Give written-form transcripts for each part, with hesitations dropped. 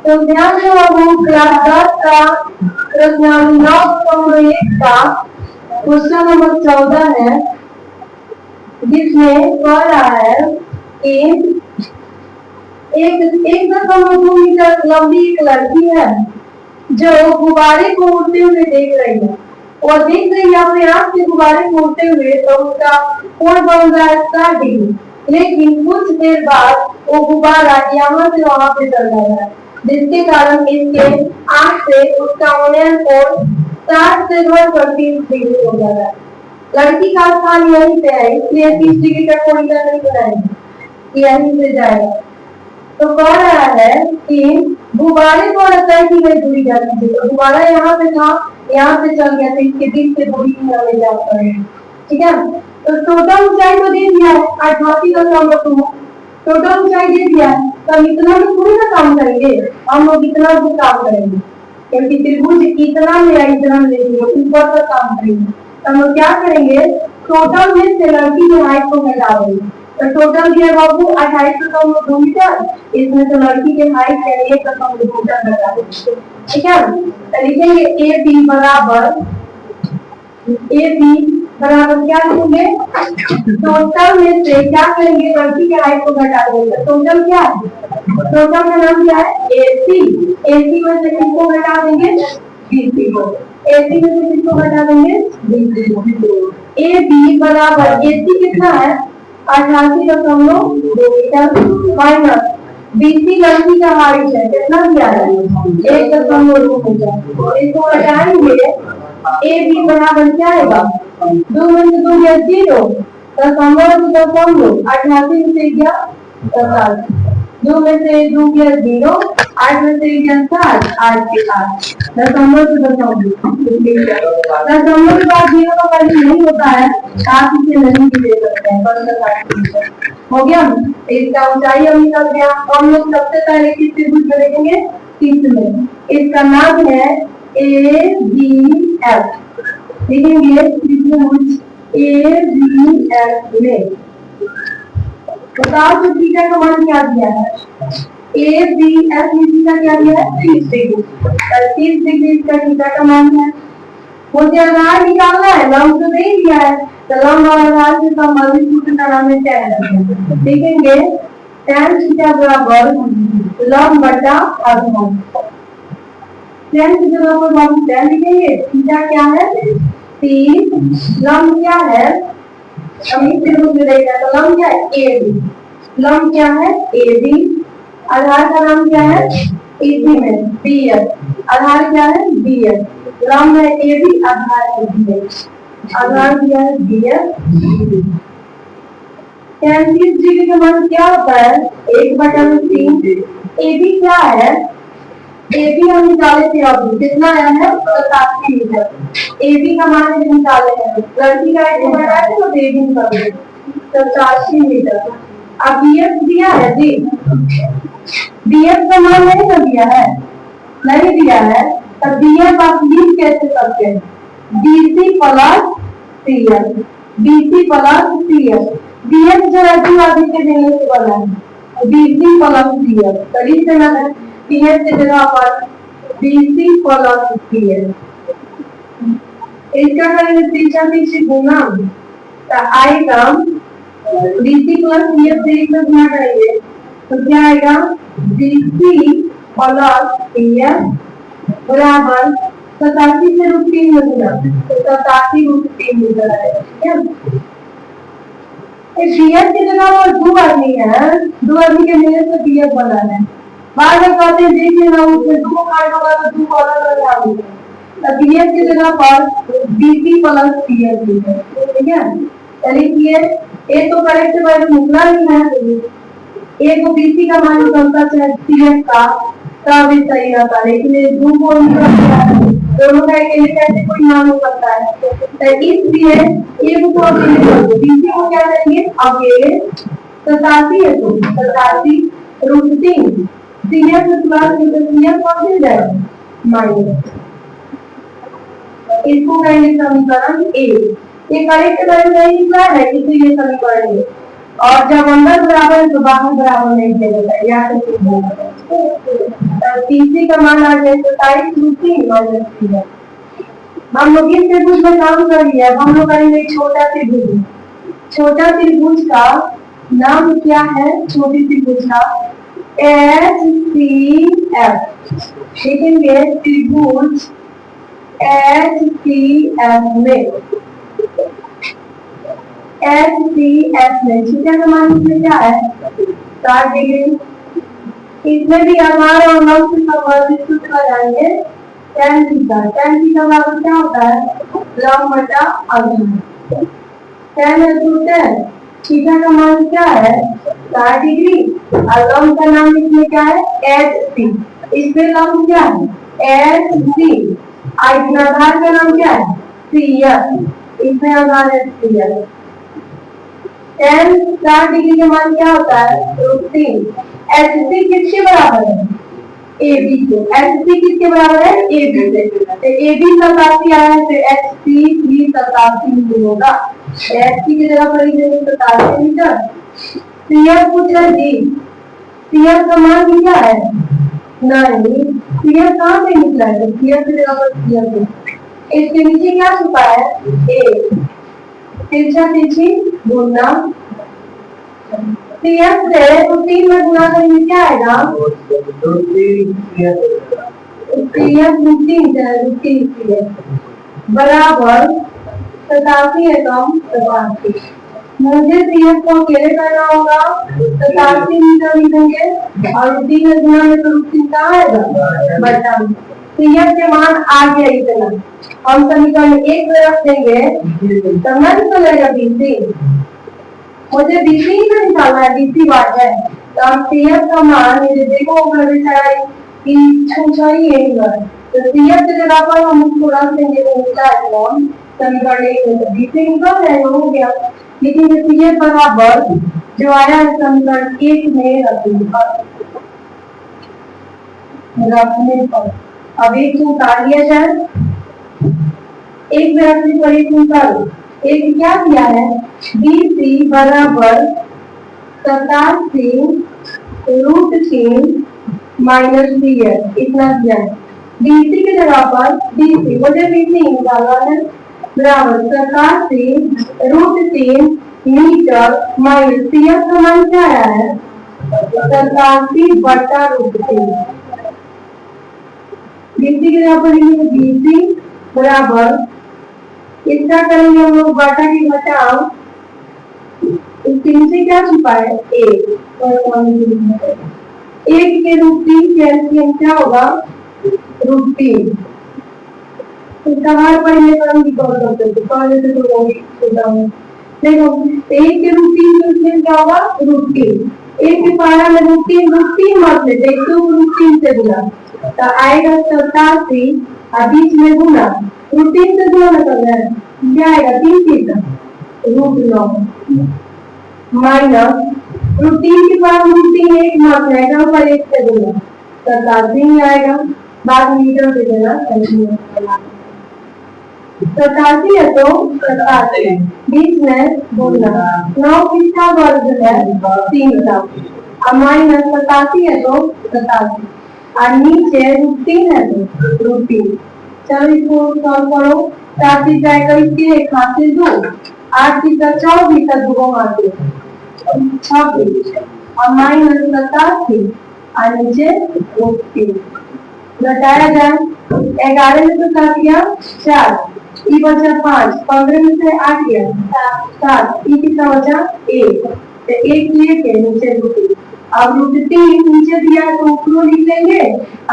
तो ध्यान दो, अब हम क्लास 10 का प्रश्न 9.1 का क्वेश्चन नंबर 14 है, जिसमें कह रहा है कि 1.2 मीटर लंबी एक लड़की है जो गुब्बारे को उड़ते हुए देख रही है। और देख रही है अपने आप से गुब्बारे को उड़ते हुए, तो उसका कोण बन रहा है 60 डिग्री। लेकिन कुछ देर बाद वो गुब्बारा यहाँ से वहां पे चल रहा है, जिसके कारण इसके आंख से उसका उन्नयन कोण 60 से 130 डिग्री हो जा रहा है। लड़की का स्थान यहीं पे है, इसलिए 30 डिग्री का कोण नहीं बनाएंगे, यहीं से जाएगा। तो कह रहा है कि गुब्बारे को रसाई की गई दूरी जाती है, तो गुब्बारा यहाँ पे था, यहाँ पे चल गया, तो इसके बीच से दूरी की हमें जान पड़ेगी। ठीक है, तो टोटल ऊंचाई तो दे दिया है 88.2, टोटल ऊंचाई दे दिया है। तो इतना में थोड़ी ना काम करेंगे, हम लोग इतना भी काम करेंगे, क्योंकि त्रिभुज इतना में या इतना में देंगे, ऊपर तक काम करेंगे। तो हम लोग क्या करेंगे, टोटल में से लड़की की हाइट को घटा देंगे। तो टोटल दिया बाबू 28.2 मीटर, इसमें तो लड़की के हाइट के लिए 1.2 मीटर लगा देंगे। ठीक है, तो लिखेंगे ए बी बराबर क्या लिखेंगे, टोटल में से क्या करेंगे, लड़की के हाइट को घटा देंगे। टोटल क्या है, टोटल का नाम क्या है एसी, एसी में से किसको घटा देंगे, बीसी को, एसी में से किसको घटा देंगे, बीसी को। ए बी बराबर एसी कितना है 88.2 मीटर माइनस बीसी लड़की का हाइट है, कितना दिया है 1.2 मीटर। इसको घटाएंगे, ए बी बराबर क्या आएगा, 2 में से 2 गया 0, 88 में से गया 57, 2 में से 2 गया 0, 8 में से गया 7, 8 के 8, दशमलव से दशमलव के बाद 0 का वैल्यू नहीं होता है, आप इसे नहीं भी दे सकते हैं। हो गया, इसका ऊंचाई हम निकल गया। हम लोग सबसे पहले किस त्रिभुज में देखेंगे, 30 में। इसका नाम है ए बी एफ, लिखेंगे त्रिभुज ए बी एफ में। बताओ तो थीटा का मान क्या दिया है, ए बी एफ में थीटा क्या दिया है 30 डिग्री, 30 डिग्री इसका थीटा का मान है। मुझे आधार निकालना है, लंब तो नहीं दिया है, तो लंब और आधार से संबंधित सूत्र का नाम है tan। देखेंगे tan थीटा बराबर लंब बटा आधार, tan की जगह पर हम tan लिखेंगे, थीटा क्या है 30, लंब क्या है, हम इस त्रिभुज में देखा तो लंब क्या है AB, लंब क्या है AB, आधार का नाम क्या है इसी में BF, आधार क्या है BF, लंब है AB, आधार है BF, आधार दिया है BF। tan 30 डिग्री का मान क्या होता है 1/3। AB क्या है, AB हम निकाले थे, अब कितना आया है 87 मीटर, AB का मान निकाले हैं, लड़की का एक बड़ा है तो AB निकाल दे 87 मीटर। अब BF दिया है जी, BF का मान नहीं तो दिया है, नहीं दिया है, तो BF आप लीव कैसे करते हैं, BC plus CF, BC plus CF, BF जो है आदि के देने से बना है, BC प्लस CF, तो लिख देना है CF की जगह पर BC प्लस CF। इसका करेंगे 3 गुना, तो आएगा BC प्लस CF से एक गुना करेंगे तो क्या आएगा BC प्लस CF बराबर 87 से √3 में गुना, तो 87√3 मीटर आएगा। ठीक है, BF की जगह पर 2 आदमी है, 2 आदमी के मिलने से BF बना है। बाद में कहते हैं देखिए ना उसमें 2 काट होगा तो 2 अलग आ गए, तो BF की जगह पर BC प्लस CF है। ठीक है, चलिए ये तो करेक्ट वैल्यू निकला ही है, ए को BC का मान निकलता है CF का तब भी सही रहता है, लेकिन ये 2 को निकल गया है, दोनों का एक कैसे कोई मान हो सकता है, तो इसलिए ए को BC को क्या करेंगे, अब ये 87 है तो 87√3 CF प्लस CF कौन मिल जाएगा माइनस, इसको कहेंगे समीकरण ए। ये करेक्ट वैल्यू नहीं निकला है इसीलिए समीकरण ए, और जब अंदर बराबर है तो बाहर बराबर नहीं चलेगा, या तो और तीसरी का मान आ जाए 27√3 माइनस 3। हम लोग इस त्रिभुज में काम कर लिया। अब हम लोग करेंगे छोटा त्रिभुज। छोटा त्रिभुज का नाम क्या है? छोटी त्रिभुज का HCF। देखेंगे त्रिभुज HCF में थीटा का मान क्या है? 60 डिग्री। इसमें भी आधार और लंब से संबंधित सूत्र लगाएंगे tan थीटा। tan थीटा बराबर क्या होता है? लंब बटा आधार। tan है तो tan। थीटा का मान क्या है? 60 डिग्री। और लंब का नाम इसमें क्या है? HC। इसमें लंब क्या है? HC। और आधार का नाम क्या है? CF। इसमें आधार है CF। tan 60 डिग्री का मान क्या होता है? √3। HC किसके बराबर है? AB के। HC किसके बराबर है? AB से। तो AB 87 आया है तो HC भी 87 ही होगा। HC की जगह पर लिखेंगे 87 मीटर। CF पूछा जी, CF का मान क्या है? नहीं, CF कहाँ से निकला है? CF की जगह पर CF है। इसके नीचे क्या छुपा है? A। तिरछा तिरछी गुना CF से √3 में गुना करेंगे क्या आएगा? CF बराबर 87 है कम 87। मुझे CF को अकेले करना होगा। 87 मीटर लिखेंगे और √3 में गुना में तो √3 कहाँ आएगा? बटा। CF के मान आ गया इतना। हम समीकरण 1 में रख देंगे तो मन चलेगा BC। मुझे BC ही तो निकालना है, BC बात है। तो हम CF का मान ये देखो ऊपर बेचारा कि छुछाई है इधर। तो CF की जगह पर हम उसको रख देंगे तो मिलता है कौन? समीकरण 1 में तो BC निकल जाएगा, हो गया। लेकिन ये CF बराबर जो आया है समीकरण 1 में रखने पर अब एक को उतार लिया जाए। एक में रखने पर एक उतार। एक क्या किया है? BC बराबर 87√3 माइनस CF इतना दिया है। BC की जगह पर BC मुझे BC निकालना है बराबर 87√3 मीटर माइनस CF का मान क्या आया है? 87/√3। BC की जगह पर BC बराबर इसका करेंगे हम लोग बटा की घटाओ। इसके नीचे क्या छुपा है? 1 के √3 कैल्शियम क्या होगा? √3। इसका हर पढ़ने पर हम निकाल सकते हैं। पहले से तो वही देखो 1 के √3 कैल्शियम क्या होगा? √3। 1 के पारा में √3 मत ले देख तो √3 से गुना तो आएगा 87 और बीच में गुना √3 से गुना करना है क्या आएगा? 3 √9 माइनस √3 के बाद √3 एक मात्र है पर 1 से गुना 87 ही आएगा। बाद में मीटर दे देना 87 है तो 87 बीच में गुना 9 किसका वर्ग है? 3 का। अब माइनस 87 है तो 87 और नीचे √3 है तो √3। चलो इसको सॉल्व करो। 7 जाएगा इसके एक हाथ से 2 8 की 24 तक 2 हाथ से 26 और माइनस 87 और नीचे √3 घटाया जाए। 11 में तो काट दिया 4 ई बचा 5 15 में से 8 गया 7 ई कितना बचा 1 तो 1 किए के नीचे √3। अब √3 नीचे दिया है तो ऊपर लिख लेंगे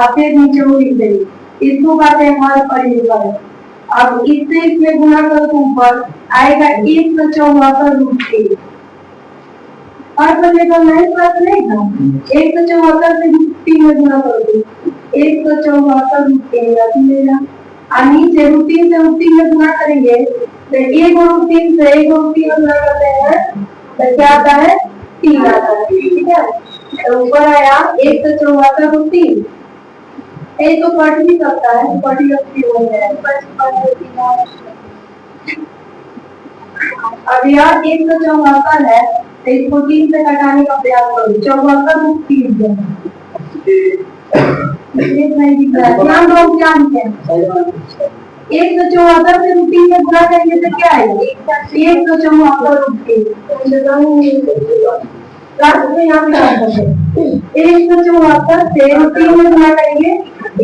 और फिर नीचे वो लिख देंगे। इसको कहते हैं हर परिवर्तन। अब इससे इसमें गुना करो तो ऊपर आएगा 174√3। और परिवर्तन नहीं बात नहीं था 174 से 3 में गुना करो तो 174√3 मिलेगा। और नीचे √3 से √3 में गुना करेंगे तो 1 और 3 से 1 और 3 गुना करते हैं तो क्या आता है? 3 आता है। ठीक है तो ऊपर आया 174√3। ये तो कट भी सकता है, कटी लगती है अब यार 174 है तो इसको 3 से घटाने का प्रयास करो। 74√3 एक नहीं दिख रहा है, ध्यान दो क्या है। 174 से रूटीन में गुणा करेंगे तो क्या आएगा? 174 रूटीन यहाँ पे 174 से रूटीन में गुणा करेंगे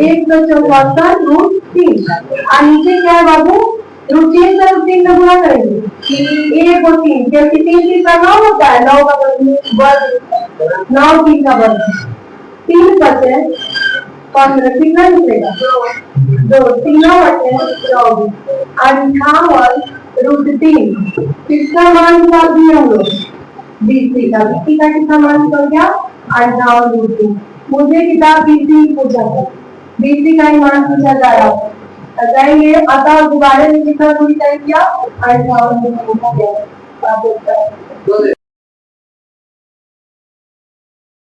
174 रूट 3 और नीचे क्या है बाबू? रूटीन से रूटीन में गुणा करेंगे 1 और 3 क्योंकि 3 का 9 होता है, 9 का वर्ग 9 3 का वर्ग 3 बचे 15 कितना निकलेगा? 2 3 बचे 24 और रूट 3 किसका मान निकाल दिए हम लोग? बीसी का कितना मान निकल गया? 58 रूट 3। मुझे किताब बीसी पूछा था, बीसी का ही मान पूछा जा रहा है, बताएंगे अतः दोबारा में कितना दूरी तय किया? 58 रूट 3।